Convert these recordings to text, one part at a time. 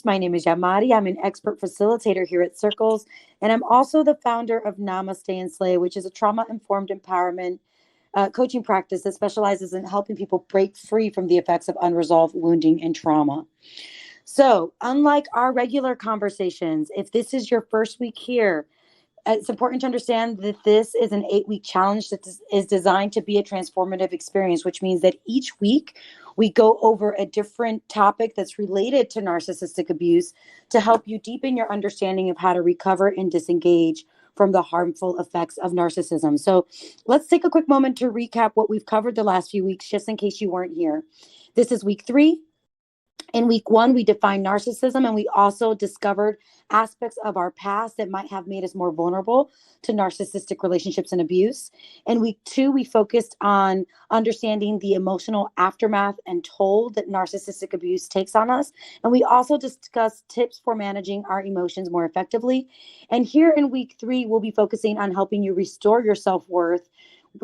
My name is Yamarie. I'm an expert facilitator here at Circles, and I'm also the founder of Namaste and Slay, which is a trauma-informed empowerment coaching practice that specializes in helping people break free from the effects of unresolved wounding and trauma. So, unlike our regular conversations, if this is your first week here, it's important to understand that this is an 8-week challenge that is designed to be a transformative experience, which means that each week we go over a different topic that's related to narcissistic abuse to help you deepen your understanding of how to recover and disengage from the harmful effects of narcissism. So let's take a quick moment to recap what we've covered the last few weeks, just in case you weren't here. This is week 3. In week 1, we defined narcissism, and we also discovered aspects of our past that might have made us more vulnerable to narcissistic relationships and abuse. In week 2, we focused on understanding the emotional aftermath and toll that narcissistic abuse takes on us. And we also discussed tips for managing our emotions more effectively. And here in week 3, we'll be focusing on helping you restore your self-worth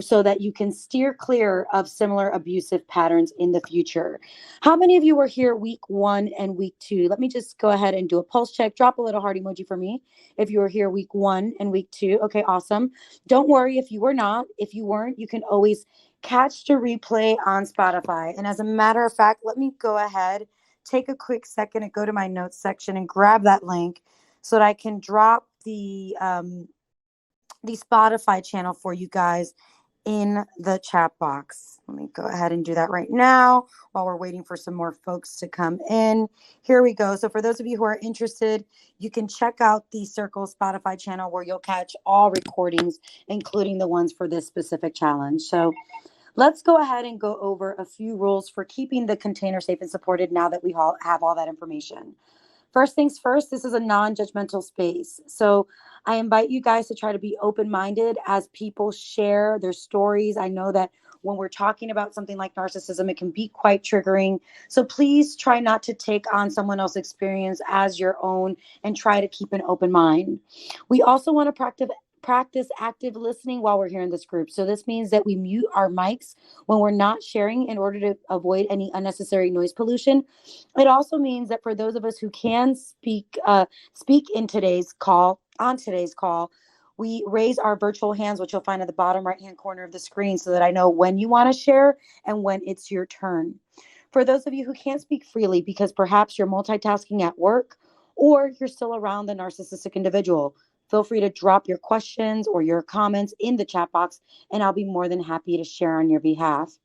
so that you can steer clear of similar abusive patterns in the future. How many of you were here week 1 and week 2? Let me just go ahead and do a pulse check. Drop a little heart emoji for me if you were here week 1 and week 2. Okay, awesome. Don't worry if you were not. If you weren't, you can always catch the replay on Spotify. And as a matter of fact, let me go ahead, take a quick second and go to my notes section and grab that link so that I can drop the Spotify channel for you guys in the chat box. Let me go ahead and do that right now while we're waiting for some more folks to come in. Here we go. So for those of you who are interested, you can check out the Circle Spotify channel where you'll catch all recordings, including the ones for this specific challenge. So let's go ahead and go over a few rules for keeping the container safe and supported now that we all have all that information. First things first, this is a non-judgmental space. So I invite you guys to try to be open-minded as people share their stories. I know that when we're talking about something like narcissism, it can be quite triggering. So please try not to take on someone else's experience as your own and try to keep an open mind. We also want to practice active listening while we're here in this group. So this means that we mute our mics when we're not sharing in order to avoid any unnecessary noise pollution. It also means that for those of us who can speak in today's call, we raise our virtual hands, which you'll find at the bottom right-hand corner of the screen, so that I know when you want to share and when it's your turn. For those of you who can't speak freely because perhaps you're multitasking at work or you're still around the narcissistic individual, feel free to drop your questions or your comments in the chat box, and I'll be more than happy to share on your behalf.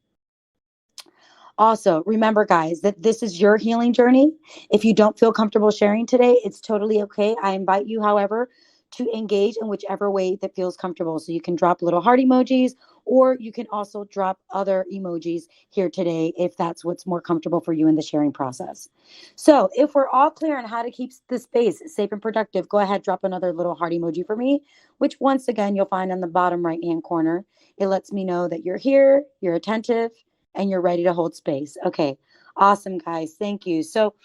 Also, remember, guys, that this is your healing journey. If you don't feel comfortable sharing today, it's totally okay. I invite you, however, to engage in whichever way that feels comfortable. So you can drop little heart emojis, or you can also drop other emojis here today if that's what's more comfortable for you in the sharing process. So if we're all clear on how to keep the space safe and productive, go ahead, drop another little heart emoji for me, which once again, you'll find on the bottom right-hand corner. It lets me know that you're here, you're attentive, and you're ready to hold space. Okay, awesome, guys. Thank you. So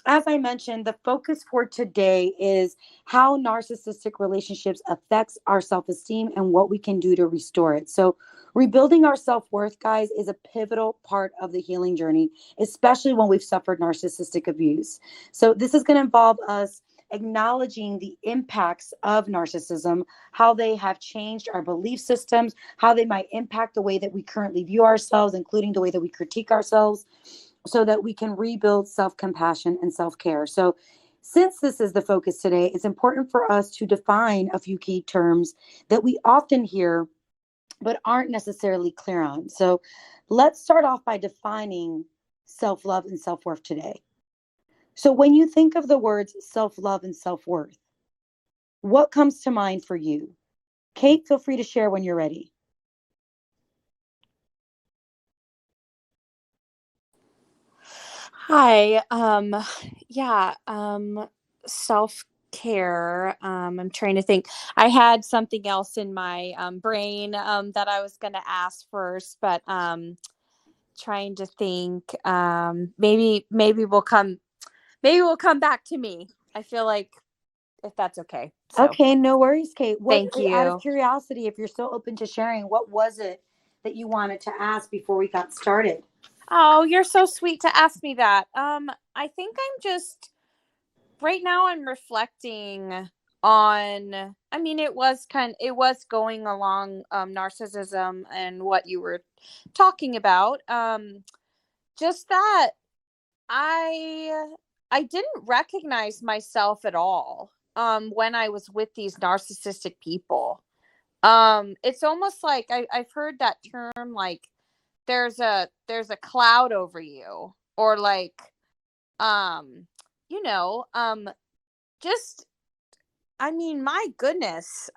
as I mentioned, the focus for today is how narcissistic relationships affects our self-esteem and what we can do to restore it. So rebuilding our self-worth, guys, is a pivotal part of the healing journey, especially when we've suffered narcissistic abuse. So this is going to involve us acknowledging the impacts of narcissism, how they have changed our belief systems, how they might impact the way that we currently view ourselves, including the way that we critique ourselves, so that we can rebuild self-compassion and self-care. So since this is the focus today, it's important for us to define a few key terms that we often hear but aren't necessarily clear on. So let's start off by defining self-love and self-worth today. So when you think of the words self-love and self-worth, what comes to mind for you? Kate, feel free to share when you're ready. Hi. Self-care. I'm trying to think. I had something else in my brain that I was going to ask first, but trying to think. Maybe we'll come back to me. I feel like, if that's okay. So. Okay, no worries, Kate. Thank you. Out of curiosity, if you're still open to sharing, what was it that you wanted to ask before we got started? Oh, you're so sweet to ask me that. I think I'm just right now I'm reflecting on, I mean, it was going along narcissism and what you were talking about. Just that I I didn't recognize myself at all when I was with these narcissistic people. It's almost like I've heard that term, like there's a cloud over you, or like um you know just, I mean, my goodness,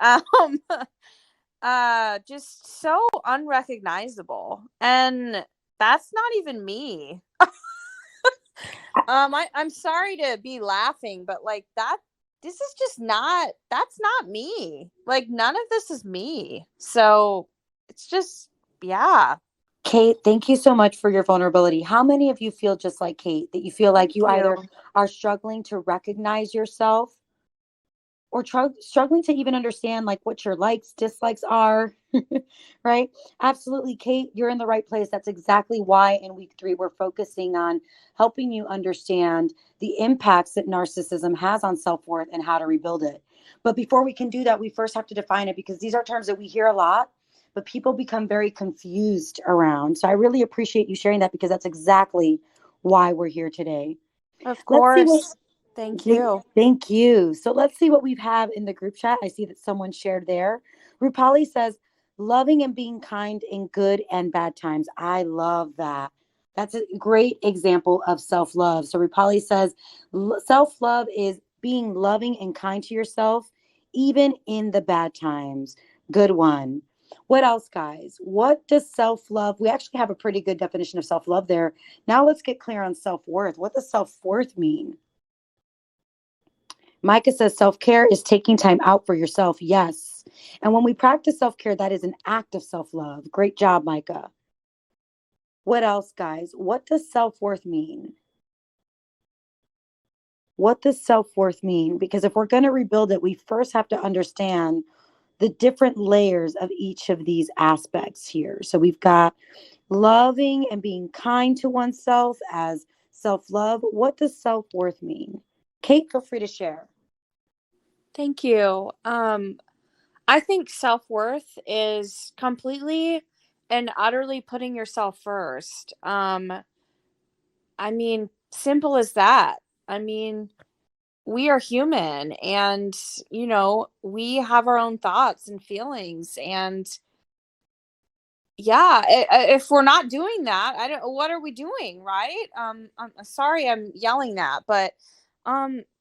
just so unrecognizable, and that's not even me. I'm sorry to be laughing, but like that, this is just not, that's not me. Like none of this is me. So it's just, yeah. Kate, thank you so much for your vulnerability. How many of you feel just like Kate, that you feel like Thank you you. either are struggling to recognize yourself or struggling to even understand like what your likes, dislikes are, right? Absolutely, Kate, you're in the right place. That's exactly why in week 3 we're focusing on helping you understand the impacts that narcissism has on self-worth and how to rebuild it. But before we can do that, we first have to define it, because these are terms that we hear a lot, but people become very confused around. So I really appreciate you sharing that, because that's exactly why we're here today. Of Let's see what course. Thank you. Thank you. So let's see what we have in the group chat. I see that someone shared there. Rupali says, loving and being kind in good and bad times. I love that. That's a great example of self-love. So Rupali says, self-love is being loving and kind to yourself, even in the bad times. Good one. What else, guys? What does self-love? We actually have a pretty good definition of self-love there. Now let's get clear on self-worth. What does self-worth mean? Micah says self-care is taking time out for yourself. Yes. And when we practice self-care, that is an act of self-love. Great job, Micah. What else, guys? What does self-worth mean? What does self-worth mean? Because if we're going to rebuild it, we first have to understand the different layers of each of these aspects here. So we've got loving and being kind to oneself as self-love. What does self-worth mean? Kate, feel free to share. Thank you. I think self-worth is completely and utterly putting yourself first. I mean, simple as that. I mean, we are human, and we have our own thoughts and feelings, and yeah, if we're not doing that, I don't, what are we doing, right? I'm sorry I'm yelling that, but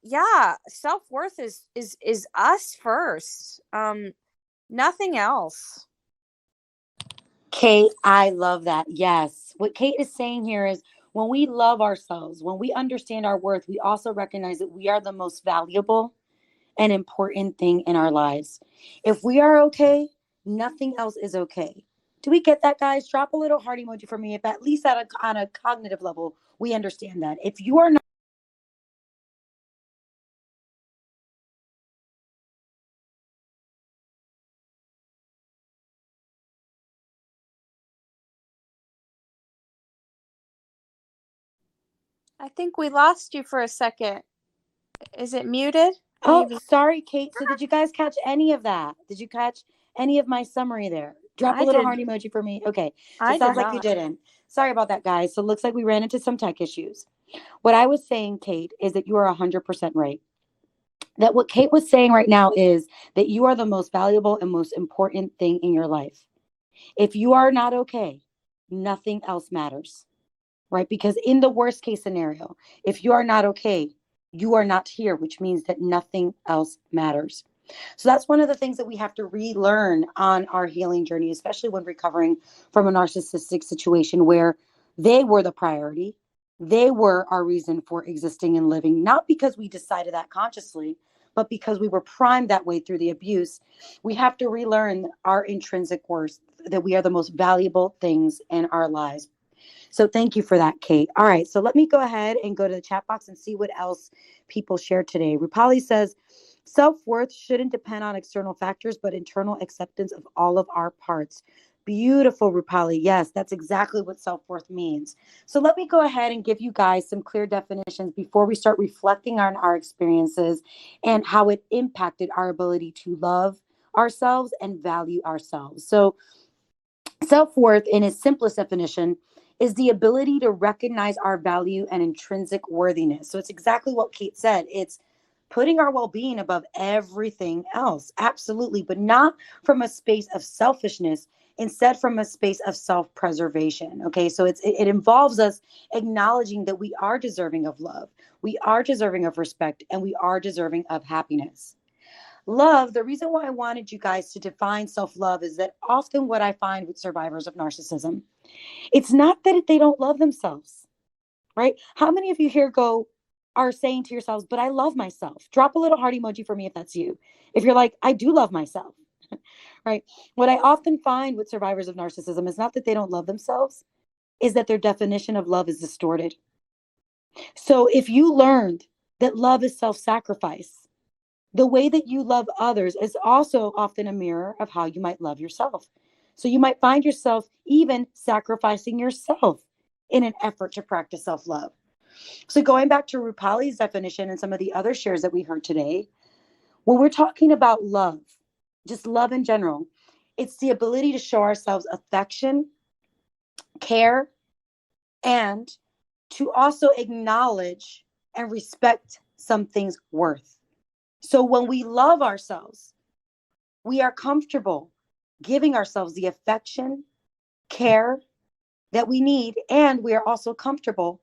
yeah, self-worth is us first. Nothing else. Kate, I love that. Yes. What Kate is saying here is when we love ourselves, when we understand our worth, we also recognize that we are the most valuable and important thing in our lives. If we are okay, nothing else is okay. Do we get that, guys? Drop a little heart emoji for me if at least on a cognitive level, we understand that. If you are not, I think we lost you for a second. Is it muted? oh, Maybe. sorry, Kate. So did you guys catch any of that? Did you catch any of my summary there? Drop a I little did. heart emoji for me. Okay. So I it did sounds like you not. didn't. Sorry about that, guys. So it looks like we ran into some tech issues. What I was saying, Kate, is that you are 100% right. That what Kate was saying right now is that you are the most valuable and most important thing in your life. If you are not okay, nothing else matters, right? Because in the worst case scenario, if you are not okay, you are not here, which means that nothing else matters. So that's one of the things that we have to relearn on our healing journey, especially when recovering from a narcissistic situation where they were the priority. They were our reason for existing and living, not because we decided that consciously, but because we were primed that way through the abuse. We have to relearn our intrinsic worth, that we are the most valuable things in our lives. So thank you for that, Kate. All right, so let me go ahead and go to the chat box and see what else people shared today. Rupali says, self-worth shouldn't depend on external factors, but internal acceptance of all of our parts. Beautiful, Rupali. Yes, that's exactly what self-worth means. So let me go ahead and give you guys some clear definitions before we start reflecting on our experiences and how it impacted our ability to love ourselves and value ourselves. So self-worth, in its simplest definition, is the ability to recognize our value and intrinsic worthiness. So it's exactly what Kate said. It's putting our well-being above everything else. Absolutely, but not from a space of selfishness, instead from a space of self-preservation. Okay, so it involves us acknowledging that we are deserving of love, we are deserving of respect, and we are deserving of happiness. Love, the reason why I wanted you guys to define self-love is that often what I find with survivors of narcissism, it's not that they don't love themselves, right? How many of you here are saying to yourselves, but I love myself? Drop a little heart emoji for me if that's you. If you're like, I do love myself, right? What I often find with survivors of narcissism is not that they don't love themselves, is that their definition of love is distorted. So if you learned that love is self-sacrifice, the way that you love others is also often a mirror of how you might love yourself. So you might find yourself even sacrificing yourself in an effort to practice self-love. So going back to Rupali's definition and some of the other shares that we heard today, when we're talking about love, just love in general, it's the ability to show ourselves affection, care, and to also acknowledge and respect something's worth. So when we love ourselves, we are comfortable giving ourselves the affection, care that we need, and we are also comfortable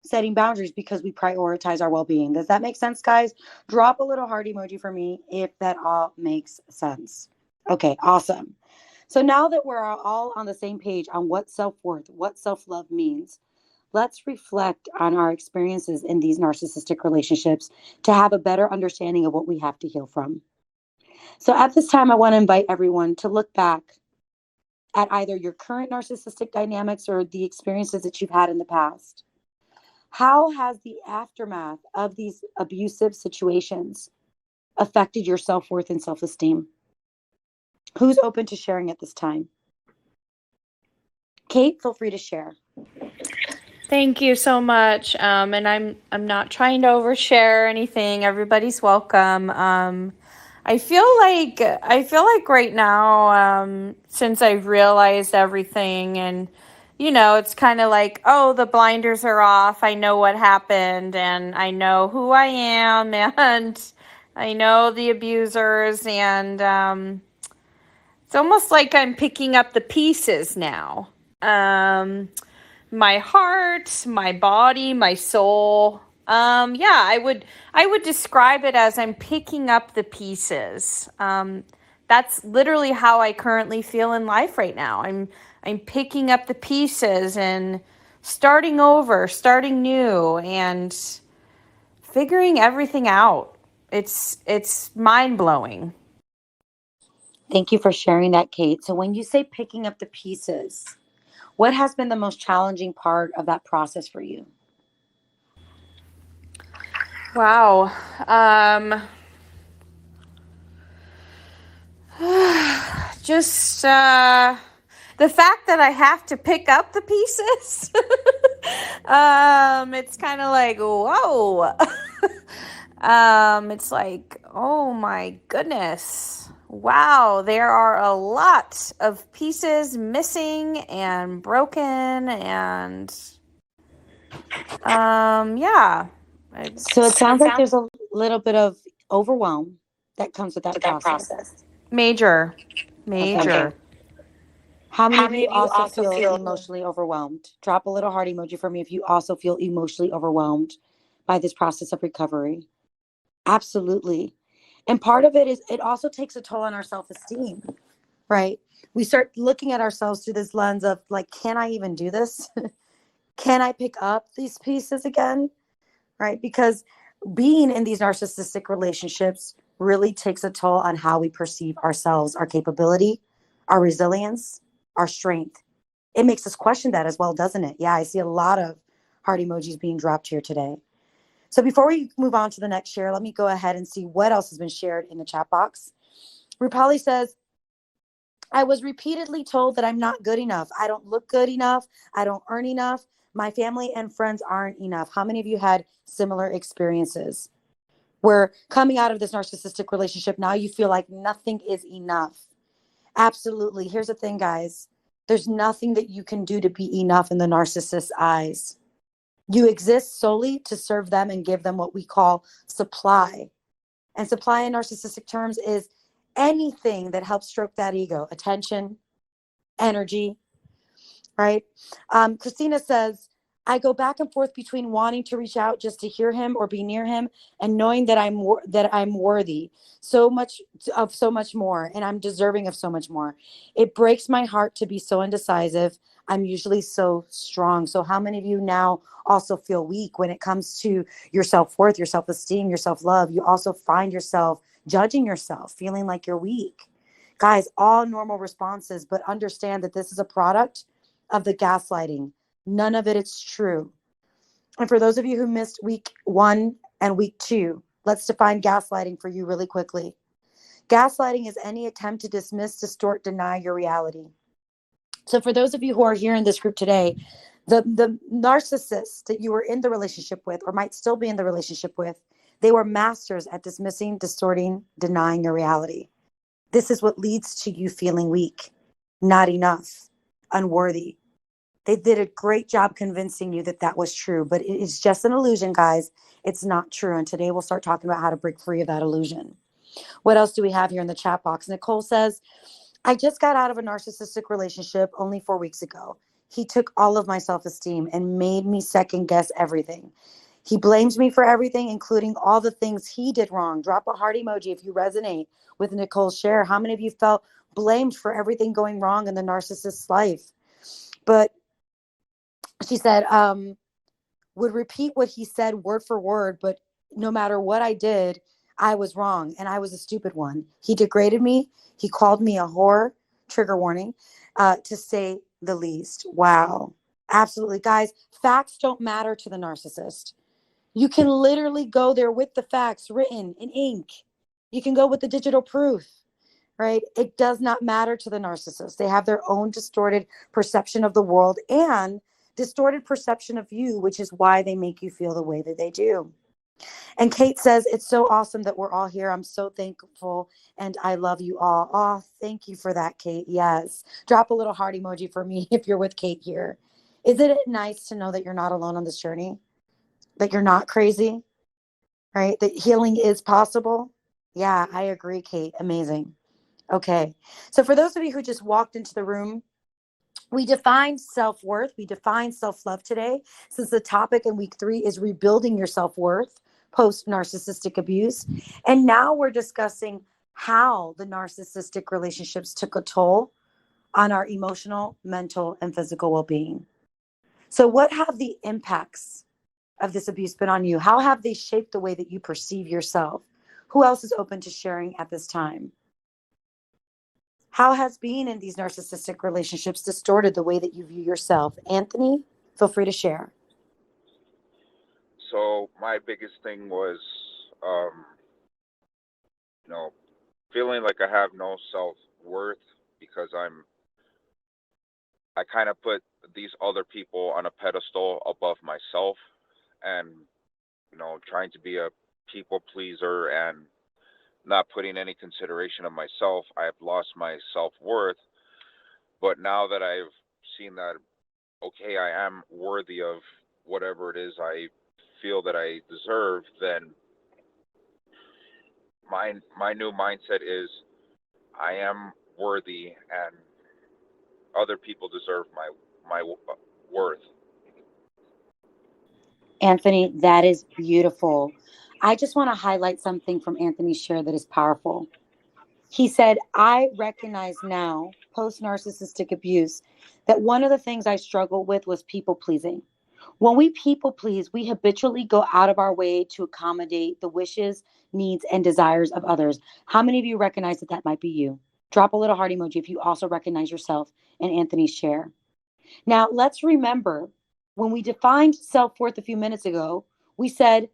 setting boundaries because we prioritize our well-being. Does that make sense, guys? Drop a little heart emoji for me if that all makes sense. Okay, awesome. So now that we're all on the same page on what self-worth, what self-love means, let's reflect on our experiences in these narcissistic relationships to have a better understanding of what we have to heal from. So at this time, I want to invite everyone to look back at either your current narcissistic dynamics or the experiences that you've had in the past. How has the aftermath of these abusive situations affected your self-worth and self-esteem? Who's open to sharing at this time? Kate, feel free to share. Thank you so much. And I'm not trying to overshare anything. Everybody's welcome. I feel like right now, since I've realized everything, and it's kind of like, oh, the blinders are off. I know what happened, and I know who I am, and I know the abusers, and it's almost like I'm picking up the pieces now. My heart, my body, my soul. Yeah, I would describe it as I'm picking up the pieces. That's literally how I currently feel in life right now. I'm picking up the pieces and starting over, starting new, and figuring everything out. It's mind-blowing. Thank you for sharing that, Kate. So when you say picking up the pieces, what has been the most challenging part of that process for you? Wow. Just the fact that I have to pick up the pieces. It's kind of like, whoa. It's like, oh my goodness. Wow, there are a lot of pieces missing and broken, and yeah. So it sounds like there's a little bit of overwhelm that comes with that process. Major. Okay. How many of you also feel emotionally overwhelmed? Drop a little heart emoji for me if you also feel emotionally overwhelmed by this process of recovery. Absolutely. And part of it is it also takes a toll on our self-esteem, right? We start looking at ourselves through this lens of like, can I even do this? Can I pick up these pieces again? Right? Because being in these narcissistic relationships really takes a toll on how we perceive ourselves, our capability, our resilience, our strength. It makes us question that as well, doesn't it? Yeah, I see a lot of heart emojis being dropped here today. So before we move on to the next share, let me go ahead and see what else has been shared in the chat box. Rupali says, I was repeatedly told that I'm not good enough. I don't look good enough. I don't earn enough. My family and friends aren't enough. How many of you had similar experiences where coming out of this narcissistic relationship, now you feel like nothing is enough? Absolutely. Here's the thing, guys. There's nothing that you can do to be enough in the narcissist's eyes. You exist solely to serve them and give them what we call supply. And supply in narcissistic terms is anything that helps stroke that ego, attention, energy, right? Christina says, I go back and forth between wanting to reach out just to hear him or be near him, and knowing that I'm worthy so much of so much more, and I'm deserving of so much more. It breaks my heart to be so indecisive. I'm usually so strong. So how many of you now also feel weak when it comes to your self-worth, your self-esteem, your self-love? You also find yourself judging yourself, feeling like you're weak. Guys, all normal responses, but understand that this is a product of the gaslighting. None of it is true. And for those of you who missed week 1 and week 2, let's define gaslighting for you really quickly. Gaslighting is any attempt to dismiss, distort, deny your reality. So for those of you who are here in this group today, the narcissists that you were in the relationship with or might still be in the relationship with, they were masters at dismissing, distorting, denying your reality. This is what leads to you feeling weak, not enough, unworthy. They did a great job convincing you that that was true, but it is just an illusion, guys. It's not true. And today we'll start talking about how to break free of that illusion. What else do we have here in the chat box? Nicole says, I just got out of a narcissistic relationship only 4 weeks ago. He took all of my self-esteem and made me second guess everything. He blames me for everything, including all the things he did wrong. Drop a heart emoji if you resonate with Nicole's share. How many of you felt blamed for everything going wrong in the narcissist's life? But she said, would repeat what he said word for word, but no matter what I did, I was wrong and I was a stupid one. He degraded me. He called me a whore, trigger warning, to say the least. Wow. Absolutely. Guys, facts don't matter to the narcissist. You can literally go there with the facts written in ink. You can go with the digital proof, right? It does not matter to the narcissist. They have their own distorted perception of the world and distorted perception of you, which is why they make you feel the way that they do. And Kate says, it's so awesome that we're all here. I'm so thankful and I love you all. Oh, thank you for that, Kate. Yes. Drop a little heart emoji for me if you're with Kate here. Isn't it nice to know that you're not alone on this journey? That you're not crazy, right? That healing is possible. Yeah, I agree, Kate. Amazing. Okay. So for those of you who just walked into the room, we defined self-worth. We defined self-love today, since the topic in week 3 is rebuilding your self-worth post-narcissistic abuse. And now we're discussing how the narcissistic relationships took a toll on our emotional, mental, and physical well-being. So what have the impacts of this abuse been on you? How have they shaped the way that you perceive yourself? Who else is open to sharing at this time? How has being in these narcissistic relationships distorted the way that you view yourself? Anthony, feel free to share. So my biggest thing was, um, you know, feeling like I have no self-worth because I kind of put these other people on a pedestal above myself, and trying to be a people pleaser and not putting any consideration of myself. I've lost my self-worth. But now that I've seen that, okay, I am worthy of whatever it is I feel that I deserve, then my new mindset is I am worthy and other people deserve my worth. Anthony, that is beautiful. I just want to highlight something from Anthony's share that is powerful. He said, I recognize now, post narcissistic abuse, that one of the things I struggled with was people pleasing. When we people please, we habitually go out of our way to accommodate the wishes, needs, and desires of others. How many of you recognize that that might be you? Drop a little heart emoji if you also recognize yourself in Anthony's share. Now, let's remember when we defined self-worth a few minutes ago, we said,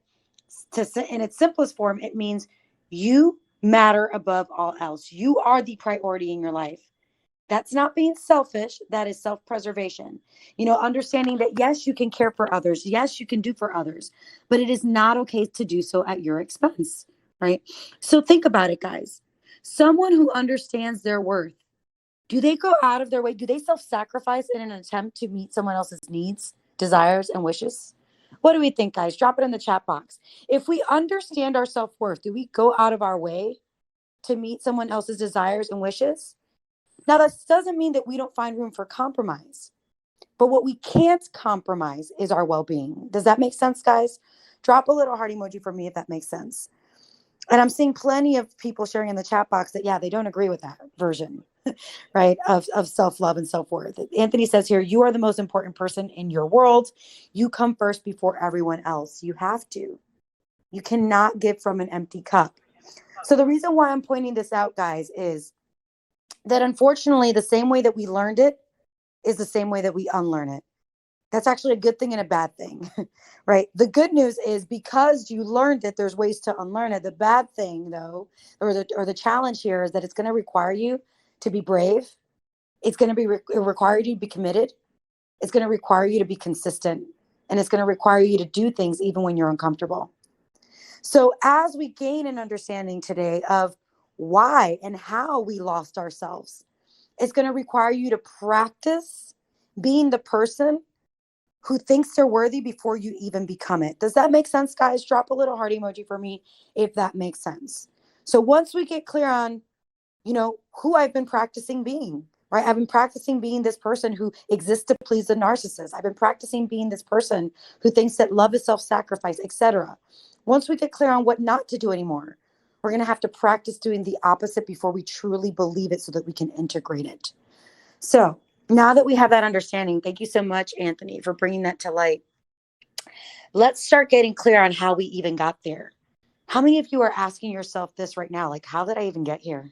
in its simplest form, it means you matter above all else. You are the priority in your life. That's not being selfish. That is self-preservation. Understanding that, yes, you can care for others. Yes, you can do for others, but it is not okay to do so at your expense, right? So think about it, guys. Someone who understands their worth, do they go out of their way? Do they self-sacrifice in an attempt to meet someone else's needs, desires, and wishes? What do we think, guys? Drop it in the chat box. If we understand our self-worth, do we go out of our way to meet someone else's desires and wishes? Now, that doesn't mean that we don't find room for compromise, but what we can't compromise is our well-being. Does that make sense, guys? Drop a little heart emoji for me if that makes sense. And I'm seeing plenty of people sharing in the chat box that, yeah, they don't agree with that version, right, of self-love and self-worth. Anthony says here, you are the most important person in your world. You come first before everyone else. You have to. You cannot give from an empty cup. So the reason why I'm pointing this out, guys, is that unfortunately, the same way that we learned it is the same way that we unlearn it. That's actually a good thing and a bad thing, right? The good news is because you learned it, there's ways to unlearn it. The bad thing, though, or the challenge here is that it's going to require you to be brave. It's going to be require you to be committed. It's going to require you to be consistent, and it's going to require you to do things even when you're uncomfortable. So as we gain an understanding today of why and how we lost ourselves, it's going to require you to practice being the person who thinks they're worthy before you even become it. Does that make sense, guys? Drop a little heart emoji for me if that makes sense. So once we get clear on, who I've been practicing being, right? I've been practicing being this person who exists to please the narcissist. I've been practicing being this person who thinks that love is self-sacrifice, etc. Once we get clear on what not to do anymore, we're going to have to practice doing the opposite before we truly believe it so that we can integrate it. So now that we have that understanding, thank you so much, Anthony, for bringing that to light. Let's start getting clear on how we even got there. How many of you are asking yourself this right now? Like, how did I even get here?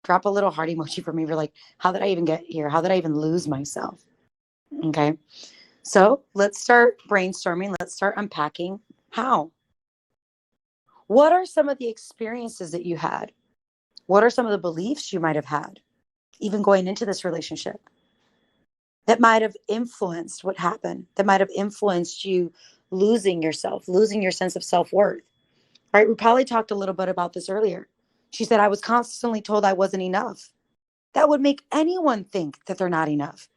Drop a little heart emoji for me. You're like, how did I even get here? How did I even lose myself? Okay. So let's start brainstorming. Let's start unpacking how. What are some of the experiences that you had? What are some of the beliefs you might have had, even going into this relationship, that might have influenced what happened, that might have influenced you losing yourself, losing your sense of self-worth, right? We probably talked a little bit about this earlier. She said, I was constantly told I wasn't enough. That would make anyone think that they're not enough,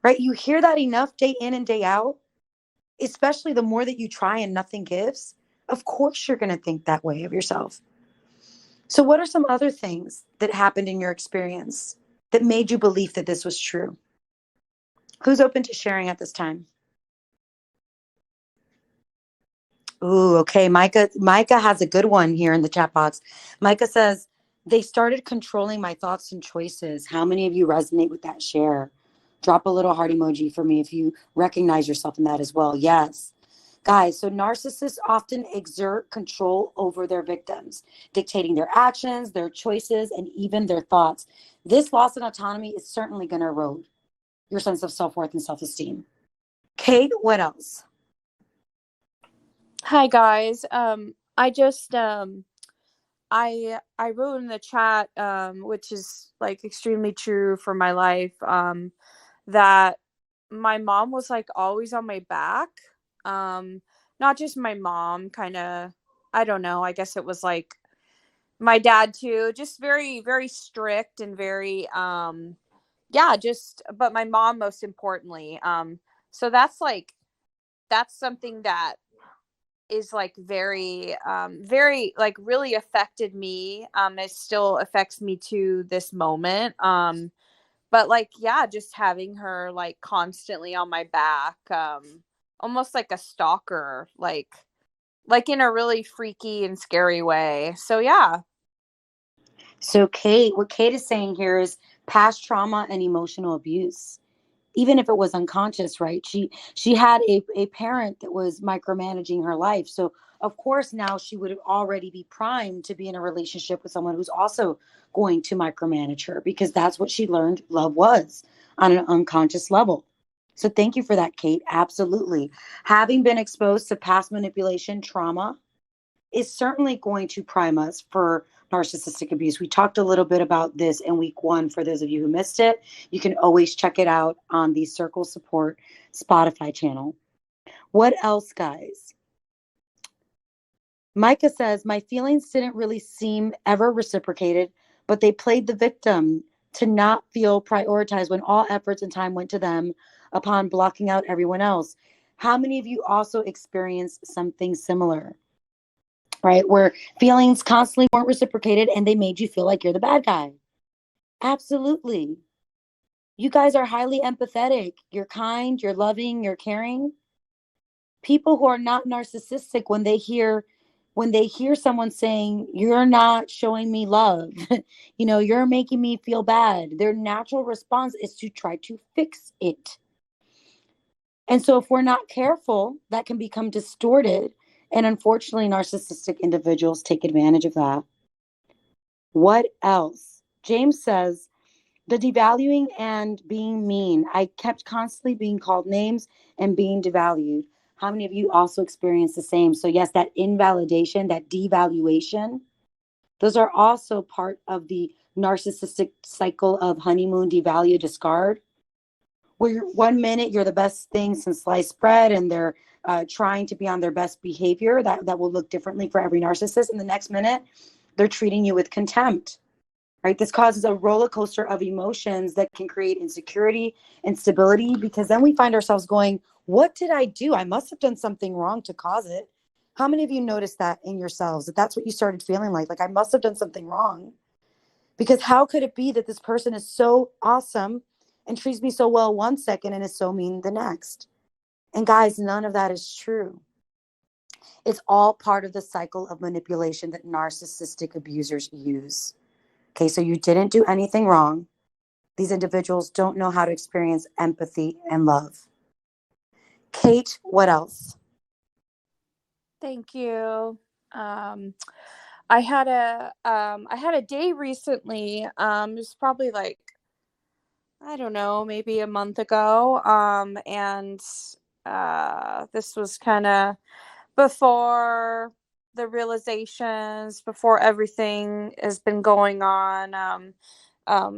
right? You hear that enough day in and day out, especially the more that you try and nothing gives. Of course, you're going to think that way of yourself. So what are some other things that happened in your experience that made you believe that this was true? Who's open to sharing at this time? Ooh, okay. Micah has a good one here in the chat box. Micah says, they started controlling my thoughts and choices. How many of you resonate with that share? Drop a little heart emoji for me if you recognize yourself in that as well. Yes. Guys, so narcissists often exert control over their victims, dictating their actions, their choices, and even their thoughts. This loss of autonomy is certainly going to erode your sense of self-worth and self-esteem. Kate, what else? Hi guys. I just I wrote in the chat, which is like extremely true for my life, that my mom was like always on my back. Not just my mom, kind of, I don't know, I guess it was like my dad too, just very, very strict and very, but my mom most importantly. So that's something that is like very, very like really affected me. It still affects me to this moment. But like, yeah, just having her like constantly on my back, almost like a stalker, like in a really freaky and scary way. So yeah. So Kate, what Kate is saying here is past trauma and emotional abuse. Even if it was unconscious, right? She had a parent that was micromanaging her life. So of course now she would already be primed to be in a relationship with someone who's also going to micromanage her, because that's what she learned love was on an unconscious level. So thank you for that, Kate. Absolutely. Having been exposed to past manipulation, trauma, is certainly going to prime us for narcissistic abuse. We talked a little bit about this in week 1. For those of you who missed it, you can always check it out on the Circle Support Spotify channel. What else, guys? Micah says, my feelings didn't really seem ever reciprocated, but they played the victim to not feel prioritized when all efforts and time went to them upon blocking out everyone else. How many of you also experienced something similar, right? Where feelings constantly weren't reciprocated and they made you feel like you're the bad guy. Absolutely. You guys are highly empathetic. You're kind, you're loving, you're caring. People who are not narcissistic, when they hear someone saying, you're not showing me love, you're making me feel bad, their natural response is to try to fix it. And so if we're not careful, that can become distorted. And unfortunately, narcissistic individuals take advantage of that. What else? James says, the devaluing and being mean. I kept constantly being called names and being devalued. How many of you also experience the same? So yes, that invalidation, that devaluation, those are also part of the narcissistic cycle of honeymoon, devalue, discard, where 1 minute you're the best thing since sliced bread and they're trying to be on their best behavior. That will look differently for every narcissist. And the next minute, they're treating you with contempt. Right? This causes a roller coaster of emotions that can create insecurity, instability, because then we find ourselves going, what did I do? I must have done something wrong to cause it. How many of you noticed that in yourselves, that that's what you started feeling like I must have done something wrong? Because how could it be that this person is so awesome and treats me so well 1 second and is so mean the next? And guys, none of that is true. It's all part of the cycle of manipulation that narcissistic abusers use. Okay, so you didn't do anything wrong. These individuals don't know how to experience empathy and love. Kate, what else? Thank you. I had a day recently. It was probably like, I don't know, maybe a month ago. And this was kind of before the realizations, before everything has been going on.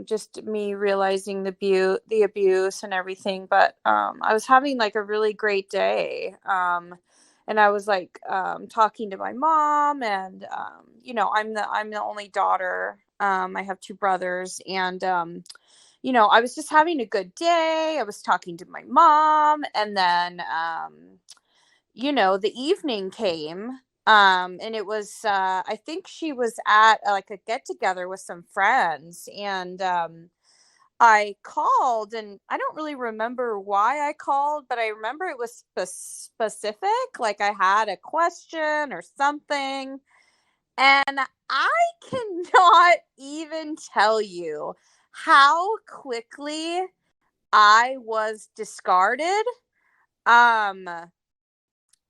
Just me realizing the abuse and everything. But I was having like a really great day. And I was like talking to my mom, and I'm the only daughter. I have 2 brothers, and I was just having a good day. I was talking to my mom, and then the evening came. And it was I think she was at like a get together with some friends, and I called, and I don't really remember why I called, but I remember it was specific, like I had a question or something. And I cannot even tell you how quickly I was discarded. Um,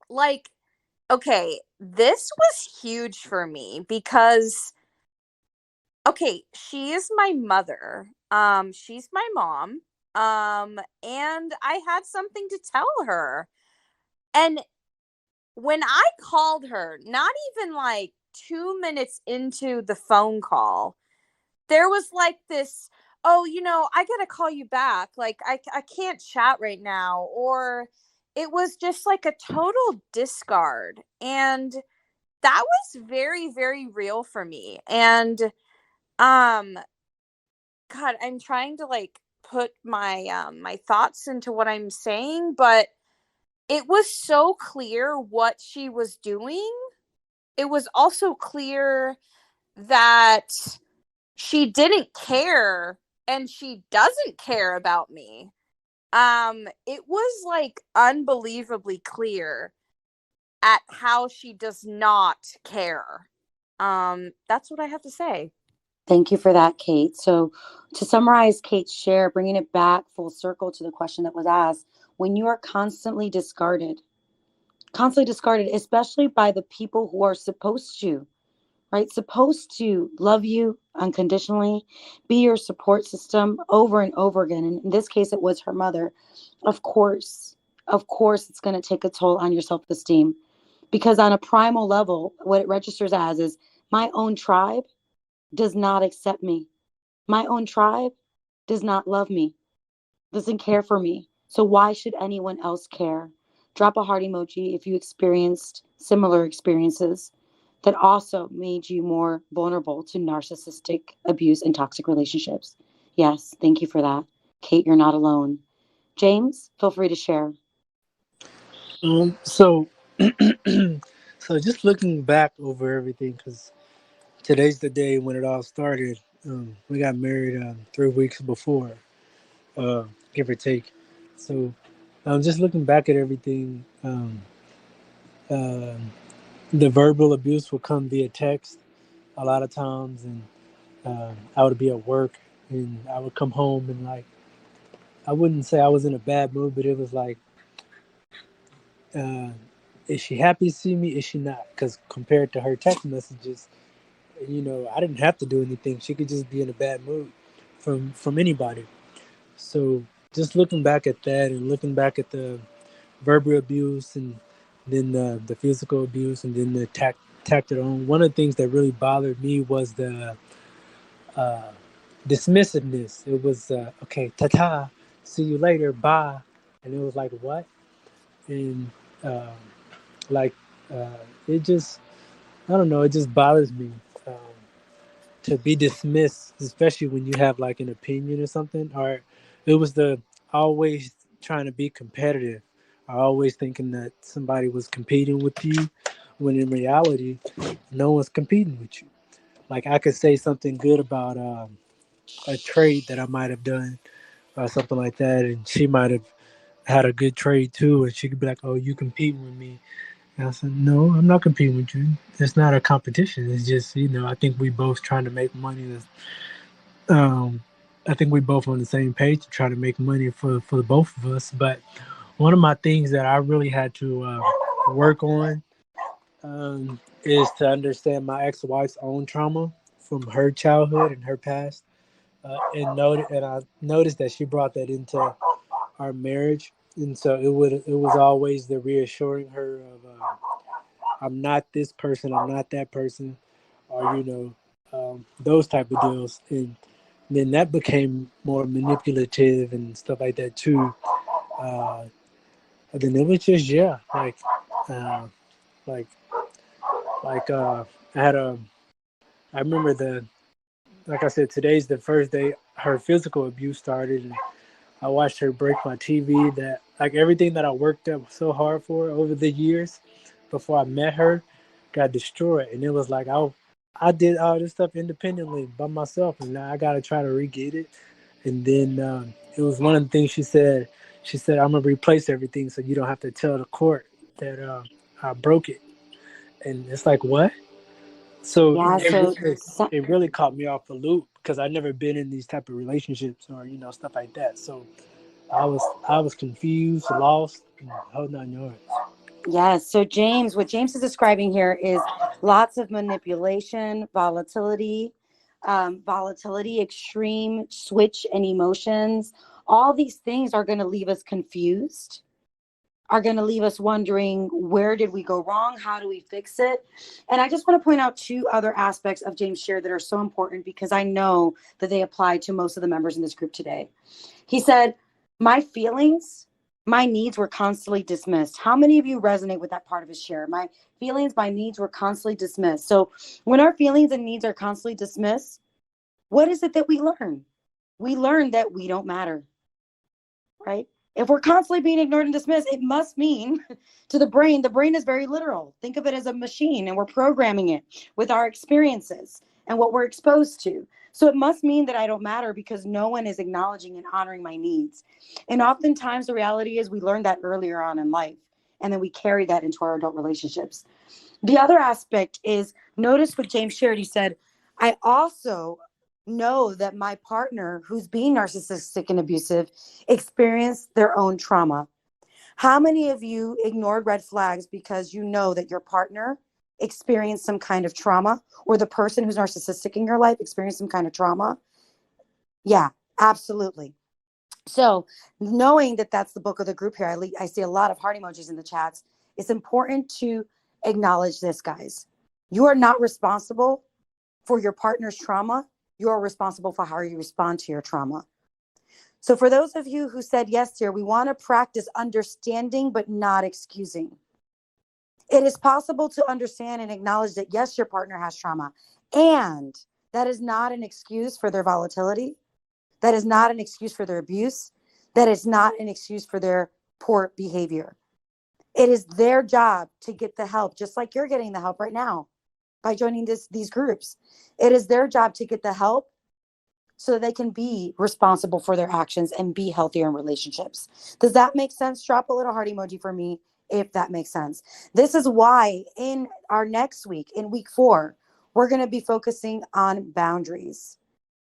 like, okay, this was huge for me because, okay, she is my mother. She's my mom. And I had something to tell her. And when I called her, not even like 2 minutes into the phone call, there was like this, oh, I got to call you back. Like, I can't chat right now. Or it was just like a total discard. And that was very, very real for me. And, God, I'm trying to like put my thoughts into what I'm saying, but it was so clear what she was doing. It was also clear that she didn't care, and she doesn't care about me. It was like unbelievably clear at how she does not care. That's what I have to say. Thank you for that, Kate. So to summarize Kate's share, bringing it back full circle to the question that was asked, when you are constantly discarded, especially by the people who are supposed to, right? Supposed to love you unconditionally, be your support system over and over again. And in this case, it was her mother. Of course, it's going to take a toll on your self-esteem. Because on a primal level, what it registers as is my own tribe does not accept me. My own tribe does not love me, doesn't care for me. So why should anyone else care? Drop a heart emoji if you experienced similar experiences that also made you more vulnerable to narcissistic abuse and toxic relationships. Yes, thank you for that. Kate, you're not alone. James, feel free to share. So, so just looking back over everything, because today's the day when it all started. We got married 3 weeks before, uh, give or take. So, just looking back at everything, uh, the verbal abuse would come via text a lot of times, and I would be at work, and I would come home and like I wouldn't say I was in a bad mood, but it was like, uh, is she happy to see me? Is she not? Because compared to her text messages, I didn't have to do anything. She could just be in a bad mood from anybody. So just looking back at that and looking back at the verbal abuse and then the physical abuse and then the tacted on. One of the things that really bothered me was the uh, dismissiveness. It was okay, ta-ta, see you later, bye, and it was like what? And uh, like uh, it just I don't know. It just bothers me. Um, to be dismissed, especially when you have like an opinion or something. Or it was the always trying to be competitive, or always thinking that somebody was competing with you, when in reality, no one's competing with you. Like I could say something good about a trade that I might have done or something like that, and she might have had a good trade too, and she could be like, "Oh, you competing with me?" And I said, "No, I'm not competing with you. It's not a competition. It's just I think we both trying to make money. Um, I think we both on the same page to try to make money for both of us. But one of my things that I really had to work on is to understand my ex-wife's own trauma from her childhood and her past, and I noticed that she brought that into our marriage, and so it was always the reassuring her of I'm not this person, I'm not that person, or those type of deals, and then that became more manipulative and stuff like that too. Uh, and then it was just uh, like like I had a I remember the like I said, today's the first day her physical abuse started, and I watched her break my TV. That like everything that I worked up so hard for over the years before I met her got destroyed, and it was like I did all this stuff independently by myself, and now I got to try to re-get it. And then it was one of the things she said. She said, "I'm gonna replace everything, so you don't have to tell the court that I broke it." And it's like, what? So Yeah, so it really caught me off the loop because I'd never been in these type of relationships or stuff like that. So I was confused, lost, and whole nine yards. yes. So James, what James is describing here is lots of manipulation, volatility, extreme switch in emotions. All these things are going to leave us confused, are going to leave us wondering, where did we go wrong? How do we fix it? And I just want to point out two other aspects of James' share that are so important because I know that they apply to most of the members in this group today. He said, my feelings, my needs were constantly dismissed. How many of you resonate with that part of his share? My feelings, my needs were constantly dismissed. So when our feelings and needs are constantly dismissed, what is it that we learn? We learn that we don't matter, right? If we're constantly being ignored and dismissed, it must mean to the brain is very literal. Think of it as a machine and we're programming it with our experiences and what we're exposed to. So it must mean that I don't matter because no one is acknowledging and honoring my needs. And oftentimes the reality is we learned that earlier on in life and then we carry that into our adult relationships. The other aspect is, notice what James shared. He said, I also know that my partner who's being narcissistic and abusive experienced their own trauma. How many of you ignored red flags because you know that your partner experienced some kind of trauma, or the person who's narcissistic in your life experienced some kind of trauma? Yeah, absolutely. So knowing that that's the book of the group here, I see a lot of heart emojis in the chats. It's important to acknowledge this, guys. You are not responsible for your partner's trauma. You are responsible for how you respond to your trauma. So for those of you who said yes here, we want to practice understanding but not excusing. It is possible to understand and acknowledge that, yes, your partner has trauma. And that is not an excuse for their volatility. That is not an excuse for their abuse. That is not an excuse for their poor behavior. It is their job to get the help, just like you're getting the help right now by joining these groups. It is their job to get the help so that they can be responsible for their actions and be healthier in relationships. Does that make sense? Drop a little heart emoji for me if that makes sense. This is why in our next week, in week 4, we're going to be focusing on boundaries,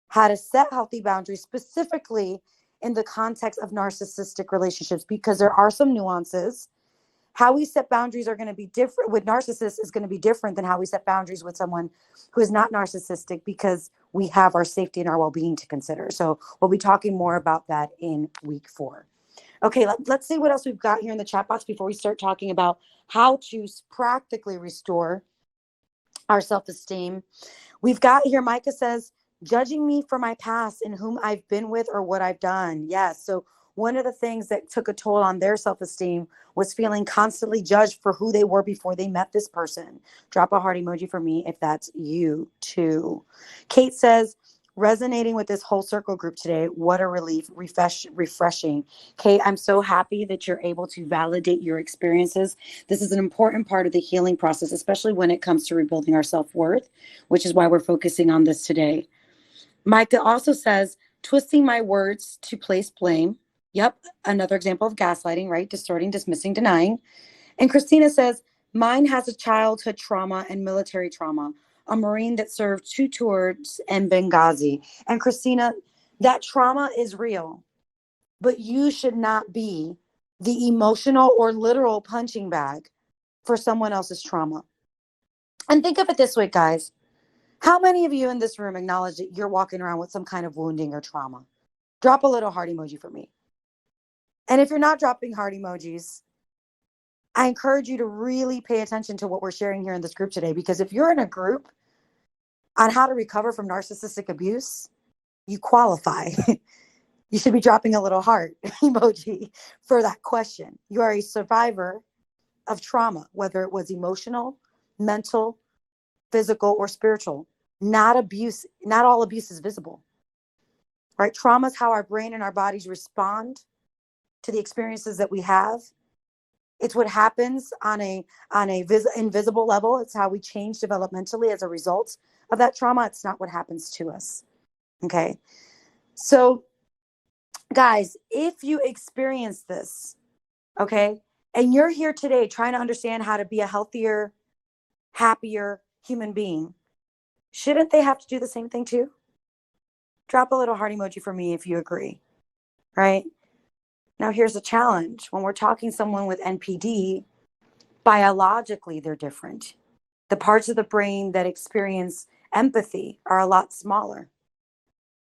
how to set healthy boundaries, specifically in the context of narcissistic relationships, because there are some nuances. How we set boundaries are going to be different with narcissists is going to be different than how we set boundaries with someone who is not narcissistic, because we have our safety and our well-being to consider. So we'll be talking more about that in week 4. Okay, let's see what else we've got here in the chat box before we start talking about how to practically restore our self-esteem. We've got here, Micah says, judging me for my past and whom I've been with or what I've done. Yes. So one of the things that took a toll on their self-esteem was feeling constantly judged for who they were before they met this person. Drop a heart emoji for me if that's you too. Kate says, resonating with this whole circle group today. What a relief, refreshing. Kate, I'm so happy that you're able to validate your experiences. This is an important part of the healing process, especially when it comes to rebuilding our self-worth, which is why we're focusing on this today. Micah also says, twisting my words to place blame. Yep, another example of gaslighting, right? Distorting, dismissing, denying. And Christina says, mine has a childhood trauma and military trauma, a Marine that served 2 tours in Benghazi. And Christina, that trauma is real, but you should not be the emotional or literal punching bag for someone else's trauma. And think of it this way, guys. How many of you in this room acknowledge that you're walking around with some kind of wounding or trauma? Drop a little heart emoji for me. And if you're not dropping heart emojis, I encourage you to really pay attention to what we're sharing here in this group today, because if you're in a group on how to recover from narcissistic abuse, you qualify. You should be dropping a little heart emoji for that question. You are a survivor of trauma, whether it was emotional, mental, physical, or spiritual. Not abuse. Not all abuse is visible, right? Trauma is how our brain and our bodies respond to the experiences that we have. It's what happens on a invisible level. It's how we change developmentally as a result of that trauma. It's not what happens to us. Okay. So guys, if you experience this, okay, and you're here today trying to understand how to be a healthier, happier human being, shouldn't they have to do the same thing too? Drop a little heart emoji for me if you agree, right? Now, here's a challenge. When we're talking someone with NPD, biologically, they're different. The parts of the brain that experience empathy are a lot smaller.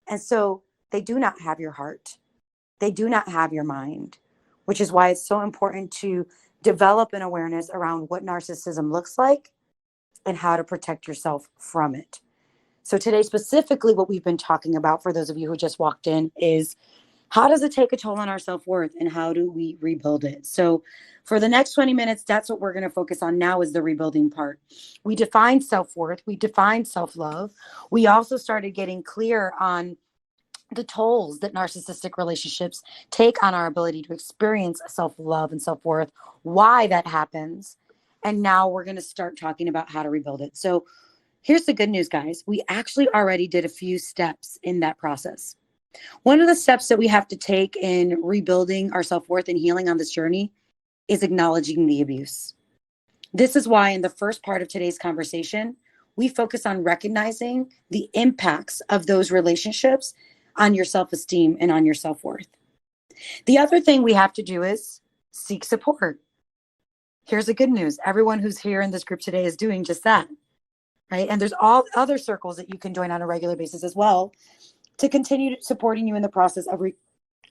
And so they do not have your heart. They do not have your mind, which is why it's so important to develop an awareness around what narcissism looks like and how to protect yourself from it. So today, specifically, what we've been talking about, for those of you who just walked in, is how does it take a toll on our self-worth and how do we rebuild it? So for the next 20 minutes, that's what we're going to focus on now, is the rebuilding part. We defined self-worth. We defined self-love. We also started getting clear on the tolls that narcissistic relationships take on our ability to experience self-love and self-worth, why that happens. And now we're going to start talking about how to rebuild it. So here's the good news, guys. We actually already did a few steps in that process. One of the steps that we have to take in rebuilding our self-worth and healing on this journey is acknowledging the abuse. This is why in the first part of today's conversation, we focus on recognizing the impacts of those relationships on your self-esteem and on your self-worth. The other thing we have to do is seek support. Here's the good news. Everyone who's here in this group today is doing just that, right? And there's all other circles that you can join on a regular basis as well to continue supporting you in the process of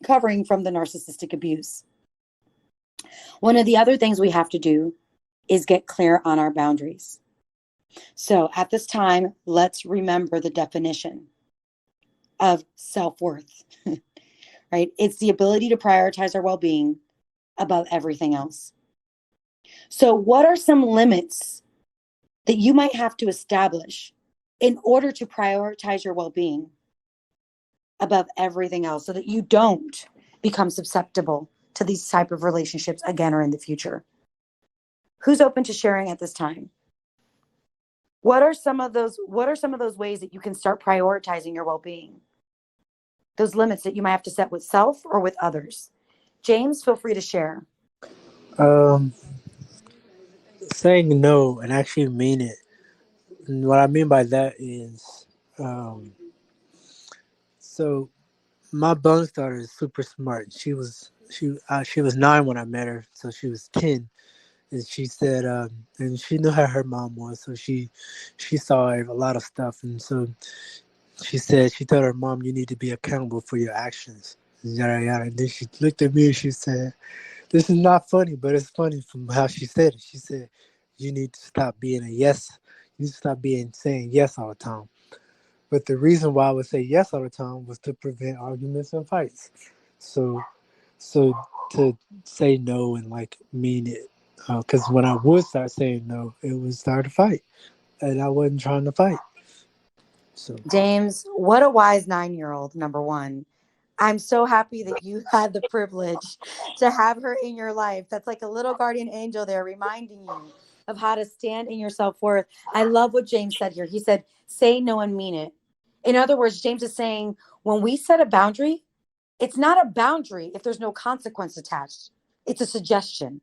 recovering from the narcissistic abuse. One of the other things we have to do is get clear on our boundaries. So at this time, let's remember the definition of self-worth, right? It's the ability to prioritize our well-being above everything else. So what are some limits that you might have to establish in order to prioritize your well-being above everything else so that you don't become susceptible to these type of relationships again or in the future? Who's open to sharing at this time? What are some of those ways that you can start prioritizing your well-being? Those limits that you might have to set with self or with others. James, feel free to share. Saying no and actually mean it. And what I mean by that is, so my bonus daughter is super smart. She was 9 when I met her, so she was 10. And she said, and she knew how her mom was, so she saw a lot of stuff, and so she told her mom, "You need to be accountable for your actions." Yada yada. And then she looked at me and she said, "This is not funny, but it's funny from how she said it." She said, "You need to stop being a yes. You need to stop saying yes all the time." But the reason why I would say yes all the time was to prevent arguments and fights. So, so to say no and like mean it, because when I would start saying no, it would start a fight, and I wasn't trying to fight. So James, what a wise 9-year-old, number one. I'm so happy that you had the privilege to have her in your life. That's like a little guardian angel there reminding you of how to stand in your self-worth. I love what James said here. He said, say no and mean it. In other words, James is saying, when we set a boundary, it's not a boundary if there's no consequence attached. It's a suggestion.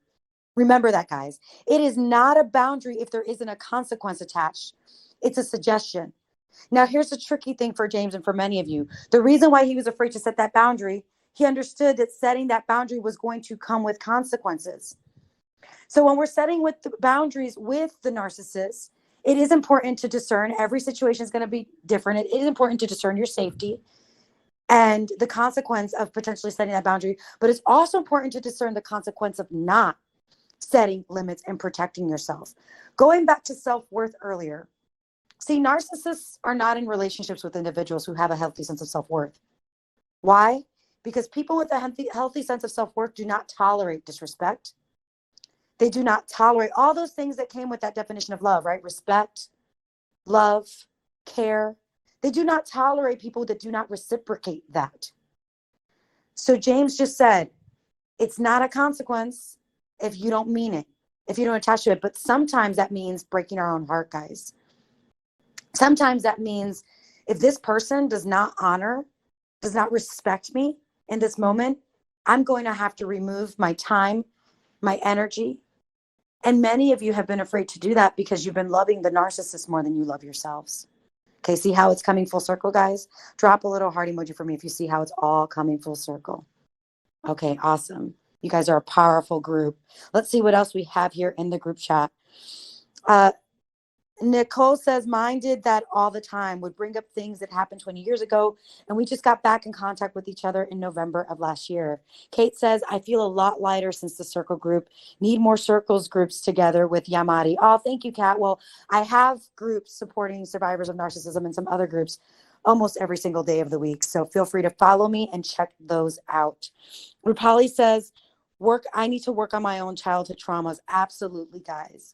Remember that, guys. It is not a boundary if there isn't a consequence attached. It's a suggestion. Now, here's the tricky thing for James and for many of you. The reason why he was afraid to set that boundary, he understood that setting that boundary was going to come with consequences. So when we're setting with the boundaries with the narcissist, it is important to discern. Every situation is going to be different. It is important to discern your safety and the consequence of potentially setting that boundary. But it's also important to discern the consequence of not setting limits and protecting yourself. Going back to self-worth earlier, see, narcissists are not in relationships with individuals who have a healthy sense of self-worth. Why? Because people with a healthy sense of self-worth do not tolerate disrespect. They do not tolerate all those things that came with that definition of love, right? Respect, love, care. They do not tolerate people that do not reciprocate that. So James just said, it's not a consequence if you don't mean it, if you don't attach to it. But sometimes that means breaking our own heart, guys. Sometimes that means if this person does not honor, does not respect me in this moment, I'm going to have to remove my time, my energy. And many of you have been afraid to do that because you've been loving the narcissist more than you love yourselves. Okay, see how it's coming full circle, guys? Drop a little heart emoji for me if you see how it's all coming full circle. Okay, awesome. You guys are a powerful group. Let's see what else we have here in the group chat. Nicole says, mine did that all the time, would bring up things that happened 20 years ago, and we just got back in contact with each other in November of last year. Kate says, I feel a lot lighter since the circle group. Need more circles groups together with Yamarie. Oh, thank you, Kat. Well, I have groups supporting survivors of narcissism and some other groups almost every single day of the week. So feel free to follow me and check those out. Rupali says, I need to work on my own childhood traumas. Absolutely, guys.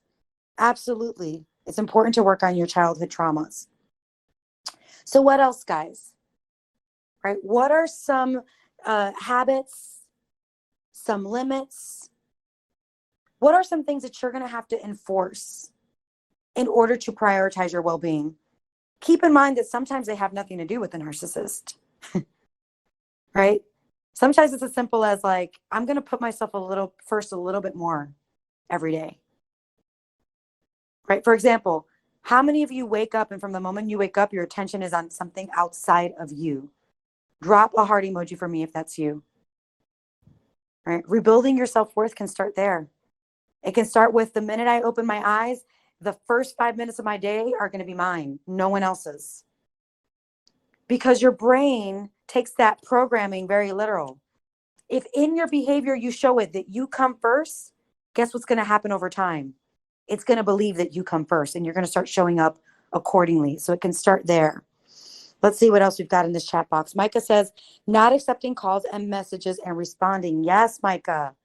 Absolutely. It's important to work on your childhood traumas. So what else, guys? Right? What are some habits, some limits? What are some things that you're going to have to enforce in order to prioritize your well-being? Keep in mind that sometimes they have nothing to do with the narcissist, right? Sometimes it's as simple as like, I'm going to put myself a little bit more every day. Right? For example, how many of you wake up and from the moment you wake up, your attention is on something outside of you? Drop a heart emoji for me if that's you. Right? Rebuilding your self-worth can start there. It can start with the minute I open my eyes, the first 5 minutes of my day are going to be mine, no one else's. Because your brain takes that programming very literal. If in your behavior you show it that you come first, guess what's going to happen over time? it's going to believe that you come first, and you're going to start showing up accordingly. So it can start there. Let's see what else we've got in this chat box. Micah says, not accepting calls and messages and responding. Yes, Micah.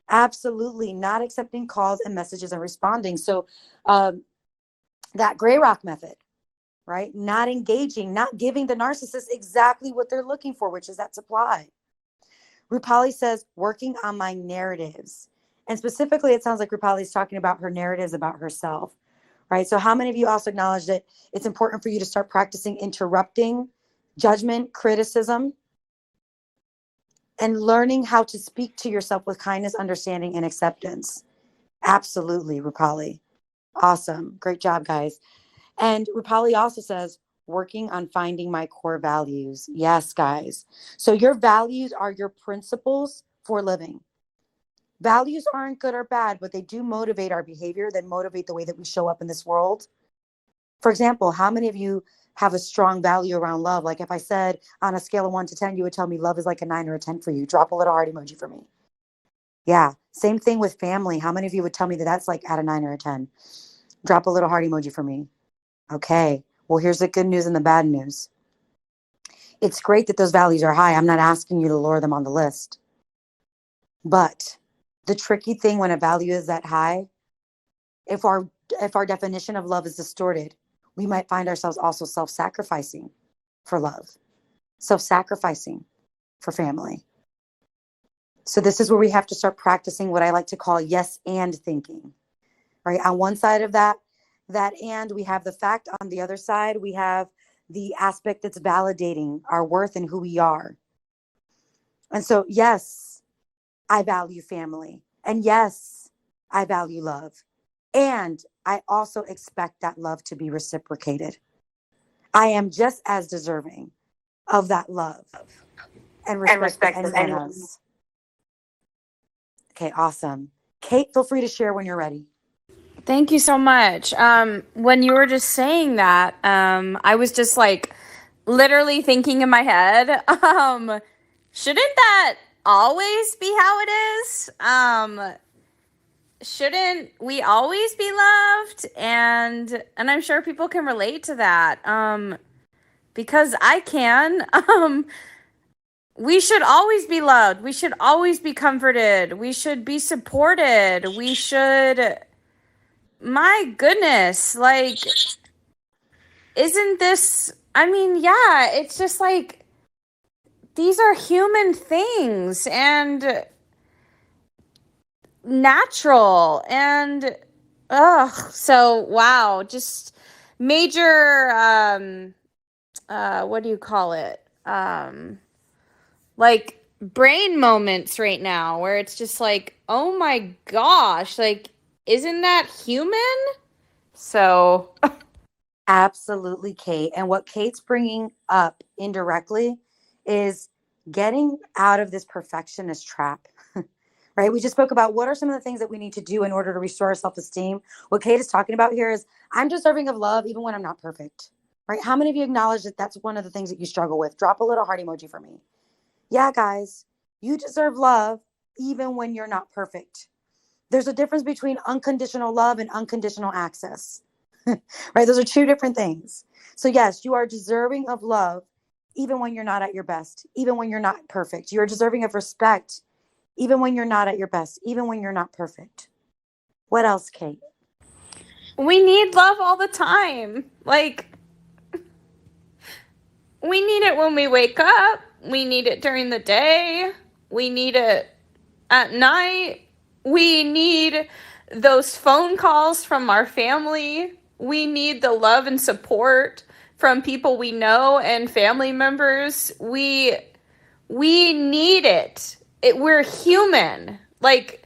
Absolutely. Not accepting calls and messages and responding. So that gray rock method, right? Not engaging, not giving the narcissist exactly what they're looking for, which is that supply. Rupali says, working on my narratives. And specifically, it sounds like Rupali's talking about her narratives about herself, right? So how many of you also acknowledge that it's important for you to start practicing interrupting judgment, criticism, and learning how to speak to yourself with kindness, understanding, and acceptance? Absolutely, Rupali. Awesome. Great job, guys. And Rupali also says, working on finding my core values. Yes, guys. So your values are your principles for living. Values aren't good or bad, but they do motivate our behavior, then motivate the way that we show up in this world. For example, how many of you have a strong value around love? Like if I said on a scale of 1 to 10, you would tell me love is like a 9 or a 10 for you. Drop a little heart emoji for me. Yeah. Same thing with family. How many of you would tell me that that's like at a 9 or a 10? Drop a little heart emoji for me. Okay. Well, here's the good news and the bad news. It's great that those values are high. I'm not asking you to lower them on the list. But the tricky thing when a value is that high, if our definition of love is distorted, we might find ourselves also self-sacrificing for love, self-sacrificing for family. So this is where we have to start practicing what I like to call yes and thinking, right? On one side of that and we have the fact. On the other side, we have the aspect that's validating our worth and who we are. And so, yes, I value family. And yes, I value love. And I also expect that love to be reciprocated. I am just as deserving of that love and respect as anyone else. Okay, awesome. Kate, feel free to share when you're ready. Thank you so much. When you were just saying that, I was just like literally thinking in my head, shouldn't that always be how it is? Shouldn't we always be loved? And I'm sure people can relate to that. Because I can. We should always be loved. We should always be comforted. We should be supported. We should, my goodness, like, isn't this, I mean, yeah, it's just like, these are human things and natural and, so, wow, just major, what do you call it? Like brain moments right now where it's just like, oh my gosh, like, isn't that human? So Absolutely, Kate. And what Kate's bringing up indirectly is getting out of this perfectionist trap, right? We just spoke about what are some of the things that we need to do in order to restore our self-esteem. What Kate is talking about here is I'm deserving of love even when I'm not perfect, right? How many of you acknowledge that that's one of the things that you struggle with? Drop a little heart emoji for me. Yeah, guys, you deserve love even when you're not perfect. There's a difference between unconditional love and unconditional access, right? Those are two different things. So yes, you are deserving of love even when you're not at your best, even when you're not perfect. You are deserving of respect even when you're not at your best, even when you're not perfect. What else, Kate? we need love all the time. Like, we need it when we wake up. We need it during the day. We need it at night. We need those phone calls from our family. We need the love and support from people we know and family members. We need it. We're human. Like,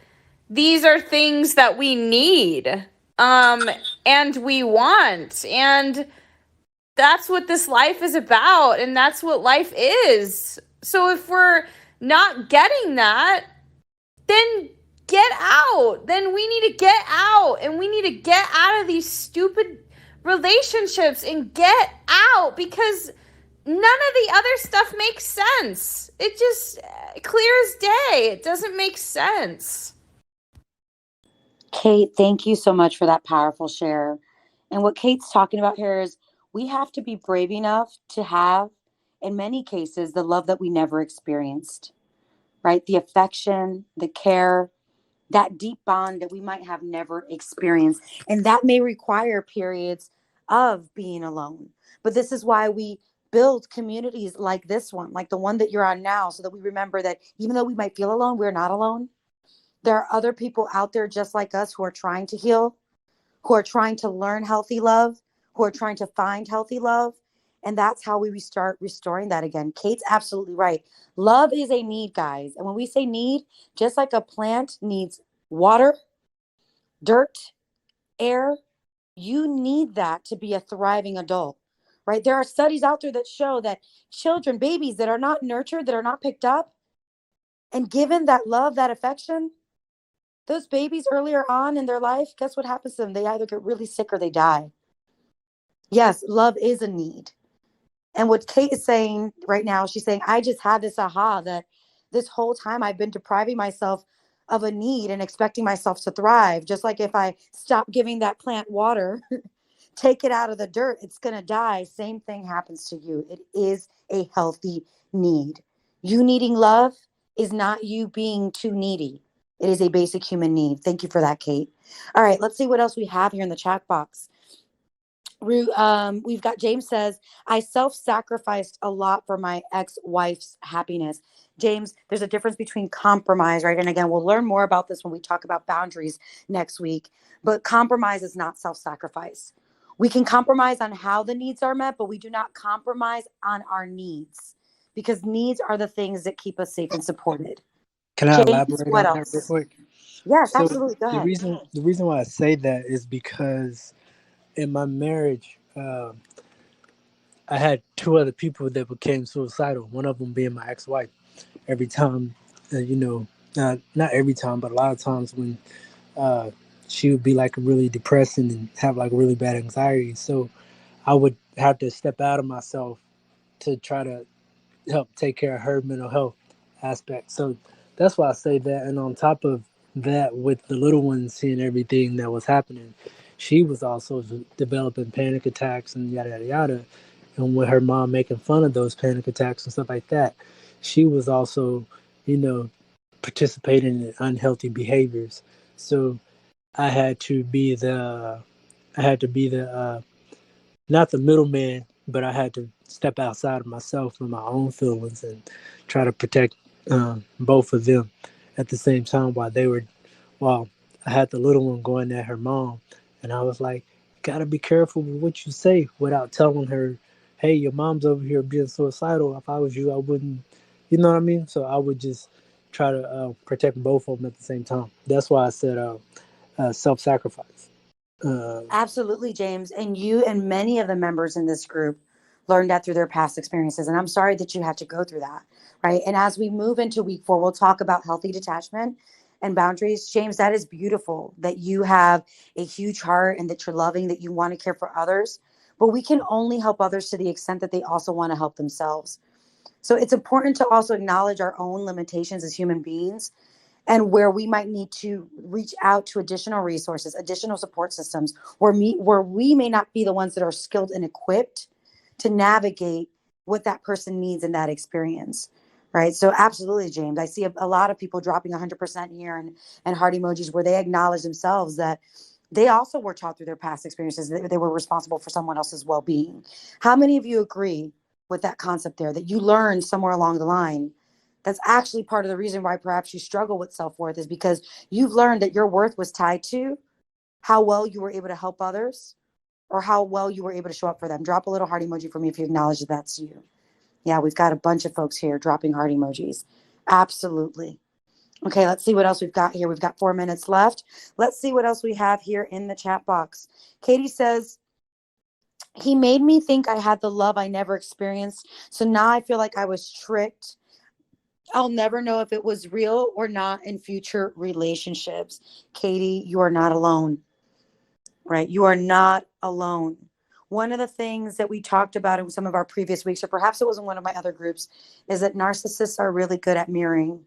these are things that we need, and we want, and that's what this life is about, and that's what life is. So if we're not getting that, then get out. Then we need to get out, and we need to get out of these stupid relationships and get out, because none of the other stuff makes sense. It just clear as day. It doesn't make sense. Kate, thank you so much for that powerful share. And what Kate's talking about here is we have to be brave enough to have, in many cases, the love that we never experienced, right? The affection, the care, that deep bond that we might have never experienced. And that may require periods of being alone. But this is why we build communities like this one, like the one that you're on now, so that we remember that even though we might feel alone, we're not alone. There are other people out there just like us who are trying to heal, who are trying to learn healthy love, who are trying to find healthy love. And that's how we start restoring that again. Kate's absolutely right. Love is a need, guys. And when we say need, just like a plant needs water, dirt, air, you need that to be a thriving adult, right? There are studies out there that show that children, babies that are not nurtured, that are not picked up and given that love, that affection, those babies earlier on in their life, guess what happens to them? They either get really sick or they die. Yes, love is a need. And what Kate is saying right now, she's saying, I just had this aha that this whole time I've been depriving myself of a need and expecting myself to thrive. Just like if I stop giving that plant water, take it out of the dirt, it's going to die. Same thing happens to you. It is a healthy need. You needing love is not you being too needy. It is a basic human need. Thank you for that, Kate. All right, let's see what else we have here in the chat box. We've got James says, I self-sacrificed a lot for my ex-wife's happiness. James, there's a difference between compromise, right? And again, we'll learn more about this when we talk about boundaries next week. But compromise is not self-sacrifice. We can compromise on how the needs are met, but we do not compromise on our needs because needs are the things that keep us safe and supported. Can I James, elaborate what on that real else? quick? Yes, So absolutely. Go ahead. the reason why I say that is because in my marriage, I had two other people that became suicidal. One of them being my ex-wife. Every time, not every time, but a lot of times when uh, she would be like really depressing and have like really bad anxiety. So I would have to step out of myself to try to help take care of her mental health aspect. So that's why I say that. And on top of that, with the little one seeing everything that was happening, she was also developing panic attacks and yada yada yada. And with her mom making fun of those panic attacks and stuff like that, she was also, you know, participating in unhealthy behaviors. So I had to be the, I had to be the not the middleman, but I had to step outside of myself and my own feelings and try to protect both of them at the same time while I had the little one going at her mom. And I was like, gotta be careful with what you say without telling her, hey, your mom's over here being suicidal. If I was you, I wouldn't, you know what I mean? So I would just try to protect both of them at the same time. That's why I said self-sacrifice. Absolutely, James. And you and many of the members in this group learned that through their past experiences. And I'm sorry that you had to go through that. Right. And as we move into week 4, we'll talk about healthy detachment and boundaries. James, that is beautiful that you have a huge heart and that you're loving, that you want to care for others. But we can only help others to the extent that they also want to help themselves. So it's important to also acknowledge our own limitations as human beings and where we might need to reach out to additional resources, additional support systems, where we may not be the ones that are skilled and equipped to navigate what that person needs in that experience. Right. So absolutely, James. I see a lot of people dropping 100% here and heart emojis where they acknowledge themselves that they also were taught through their past experiences that they were responsible for someone else's well-being. How many of you agree with that concept there, that you learned somewhere along the line that's actually part of the reason why perhaps you struggle with self-worth, is because you've learned that your worth was tied to how well you were able to help others or how well you were able to show up for them. Drop a little heart emoji for me if you acknowledge that that's you. Yeah, we've got a bunch of folks here dropping heart emojis. Absolutely. Okay, let's see what else we've got here. We've got 4 minutes left. Let's see what else we have here in the chat box. Katie says, he made me think I had the love I never experienced. So now I feel like I was tricked. I'll never know if it was real or not in future relationships. Katie, you are not alone, right? You are not alone. One of the things that we talked about in some of our previous weeks, or perhaps it was in one of my other groups, is that narcissists are really good at mirroring.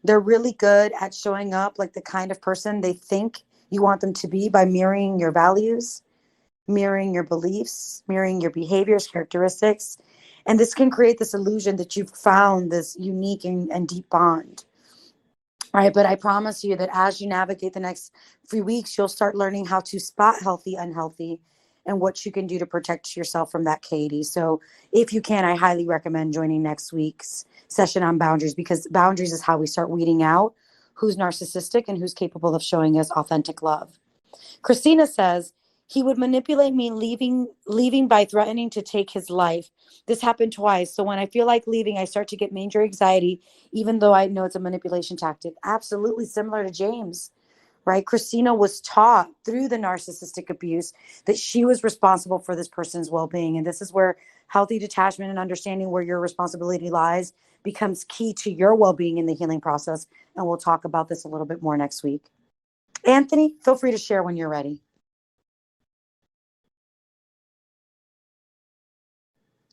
They're really good at showing up like the kind of person they think you want them to be by mirroring your values, mirroring your beliefs, mirroring your behaviors, characteristics. And this can create this illusion that you've found this unique and deep bond. All right, but I promise you that as you navigate the next few weeks, you'll start learning how to spot healthy, unhealthy, and what you can do to protect yourself from that, Katie. So if you can, I highly recommend joining next week's session on boundaries, because boundaries is how we start weeding out who's narcissistic and who's capable of showing us authentic love. Christina says, he would manipulate me leaving by threatening to take his life. This happened twice. So when I feel like leaving, I start to get major anxiety, even though I know it's a manipulation tactic. Absolutely similar to James, right? Christina was taught through the narcissistic abuse that she was responsible for this person's well-being. And this is where healthy detachment and understanding where your responsibility lies becomes key to your well-being in the healing process. And we'll talk about this a little bit more next week. Anthony, feel free to share when you're ready.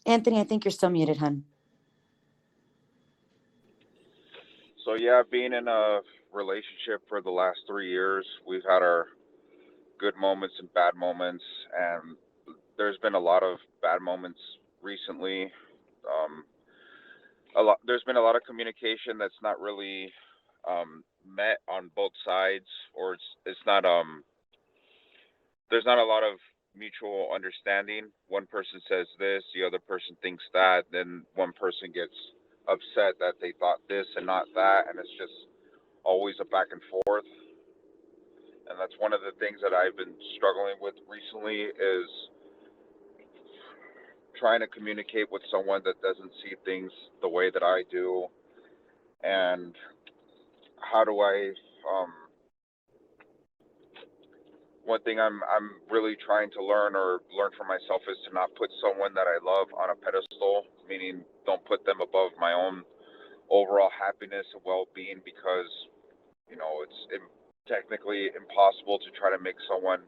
Anthony, I think you're still muted, hun. So yeah, being in a relationship for the last 3 years, we've had our good moments and bad moments, and there's been a lot of bad moments recently. There's been a lot of communication that's not really met on both sides, or it's not there's not a lot of mutual understanding. One person says this, the other person thinks that, then one person gets upset that they thought this and not that, and it's just always a back and forth. And that's one of the things that I've been struggling with recently, is trying to communicate with someone that doesn't see things the way that I do. And how do I one thing I'm really trying to learn for myself is to not put someone that I love on a pedestal, meaning don't put them above my own overall happiness and well-being, because it's technically impossible to try to make someone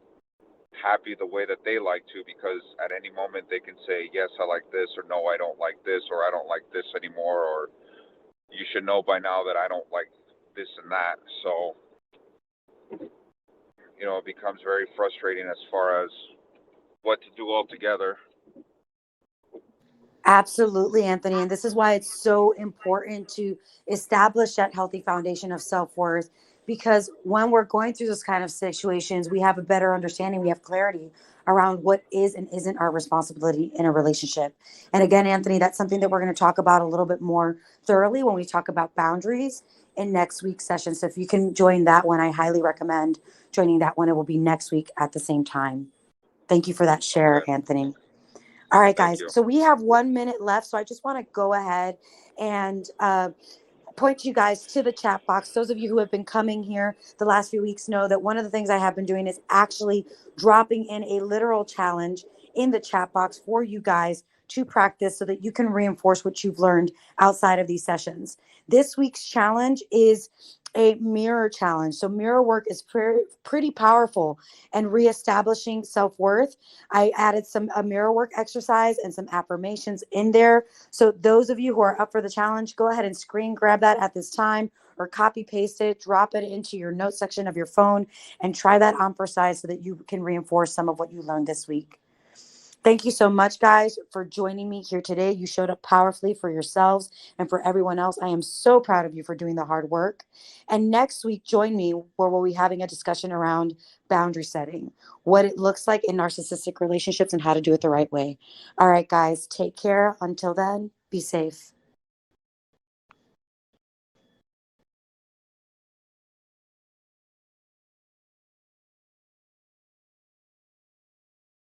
happy the way that they like to, because at any moment they can say, yes, I like this, or no, I don't like this, or I don't like this anymore, or you should know by now that I don't like this and that. So it becomes very frustrating as far as what to do altogether. Absolutely, Anthony. And this is why it's so important to establish that healthy foundation of self-worth, because when we're going through those kind of situations, we have a better understanding, we have clarity around what is and isn't our responsibility in a relationship. And again, Anthony, that's something that we're going to talk about a little bit more thoroughly when we talk about boundaries in next week's session. So if you can join that one, I highly recommend joining that one. It will be next week at the same time. Thank you for that share, Okay. Anthony. All right, Thank guys. you. So we have 1 minute left. So I just want to go ahead and point you guys to the chat box. Those of you who have been coming here the last few weeks know that one of the things I have been doing is actually dropping in a literal challenge in the chat box for you guys to practice so that you can reinforce what you've learned outside of these sessions. This week's challenge is a mirror challenge. So mirror work is pretty powerful and reestablishing self-worth. I added a mirror work exercise and some affirmations in there. So those of you who are up for the challenge, go ahead and screen grab that at this time, or copy paste it, drop it into your notes section of your phone, and try that on for size so that you can reinforce some of what you learned this week. Thank you so much, guys, for joining me here today. You showed up powerfully for yourselves and for everyone else. I am so proud of you for doing the hard work. And next week, join me where we'll be having a discussion around boundary setting, what it looks like in narcissistic relationships, and how to do it the right way. All right, guys, take care. Until then, be safe.